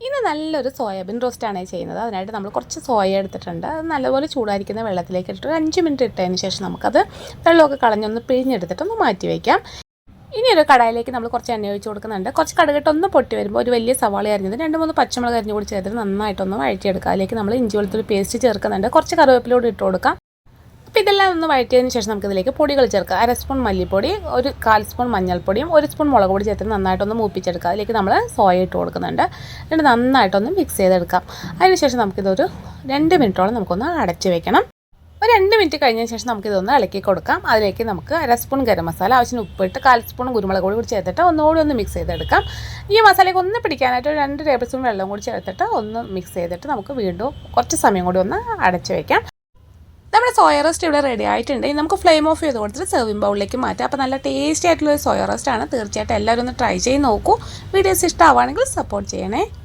ഇന്ന് നല്ലൊരു സോയാബീൻ റോസ്റ്റാണ് ചെയ്യുന്നത്. അതിനായിട്ട് നമ്മൾ കുറച്ച് സോയ എടുത്തിട്ടുണ്ട്. അത് നല്ലപോലെ ചൂടായിരിക്കുന്ന വെള്ളത്തിലേക്ക് ഇട്ടിട്ട് ഒരു 5 മിനിറ്റ് ഇട്ടതിന് ശേഷം നമുക്കത് വെള്ളമൊക്കെ കളഞ്ഞൊന്ന് പിഴിഞ്ഞെടുത്തിട്ടൊന്ന് മാറ്റി വയ്ക്കാം. ഇനി ഒരു കടായിലേക്ക് നമ്മൾ കുറച്ച് എണ്ണ ഒഴിച്ച് കൊടുക്കുന്നുണ്ട്. കുറച്ച് കടുകിട്ടൊന്ന് പൊട്ടി വരുമ്പോൾ ഒരു വലിയ സവാള അരിഞ്ഞത് 2-3 പച്ചമുളക് അരിഞ്ഞ് കൂടി ചേർത്തിട്ട് നന്നായിട്ടൊന്ന് വഴറ്റിയെടുക്കുക. അതിലേക്ക് നമ്മൾ ഇഞ്ചി വെളുത്തുള്ളി പേസ്റ്റ് ചേർക്കുന്നുണ്ട്. കുറച്ച് കറിവേപ്പിലൂടെ ഇട്ട് കൊടുക്കാം. അപ്പോൾ ഇതെല്ലാം ഒന്ന് വഴറ്റിയതിന് ശേഷം നമുക്കിതിലേക്ക് പൊടികൾ ചേർക്കുക. 1/2 സ്പൂൺ മല്ലിപ്പൊടി, 1/4 സ്പൂൺ മഞ്ഞൾപ്പൊടിയും 1 സ്പൂൺ മുളക് പൊടി ചേർത്ത് നന്നായിട്ടൊന്ന് മൂപ്പിച്ചെടുക്കുക. അതിലേക്ക് നമ്മൾ സോയ ഇട്ട് കൊടുക്കുന്നുണ്ട്. എന്നിട്ട് നന്നായിട്ടൊന്ന് മിക്സ് ചെയ്തെടുക്കാം. അതിനുശേഷം നമുക്കിതൊരു 2 മിനിറ്റോളം നമുക്കൊന്ന് അടച്ച് വെക്കണം. ഒരു 2 മിനിറ്റ് കഴിഞ്ഞതിന് ശേഷം നമുക്കിതൊന്ന് ഇളക്കി കൊടുക്കാം. അതിലേക്ക് നമുക്ക് 1/2 സ്പൂൺ ഗരം മസാല, ആവശ്യത്തിന് ഉപ്പിട്ട് 1/4 സ്പൂൺ കുരുമുളക് പൊടി കൂടി ചേർത്തിട്ട് ഒന്നുകൂടി ഒന്ന് മിക്സ് ചെയ്തെടുക്കാം. ഈ മസാലയ്ക്ക് ഒന്ന് പിടിക്കാനായിട്ട് ഒരു 2 ടേബിൾ സ്പൂൺ വെള്ളം കൂടി ചേർത്തിട്ട് ഒന്ന് മിക്സ് ചെയ്തിട്ട് നമുക്ക് വീണ്ടും കുറച്ച് സമയം കൂടി ഒന്ന് അടച്ച് വയ്ക്കാം. നമ്മുടെ സോയ റോസ്റ്റ് ഇവിടെ റെഡി ആയിട്ടുണ്ട്. നമുക്ക് ഫ്ലെയിം ഓഫ് ചെയ്ത് കൊടുത്തിട്ട് സെർവിംഗ് ബൗളിലേക്ക് മാറ്റാം. അപ്പോൾ നല്ല ടേസ്റ്റി ആയിട്ടുള്ള ഒരു സോയ റോസ്റ്റ് ആണ്. തീർച്ചയായിട്ടും എല്ലാവരും ഒന്ന് ട്രൈ ചെയ്ത് നോക്കൂ. വീഡിയോസ് ഇഷ്ടമാവുകയാണെങ്കിൽ സപ്പോർട്ട് ചെയ്യണേ.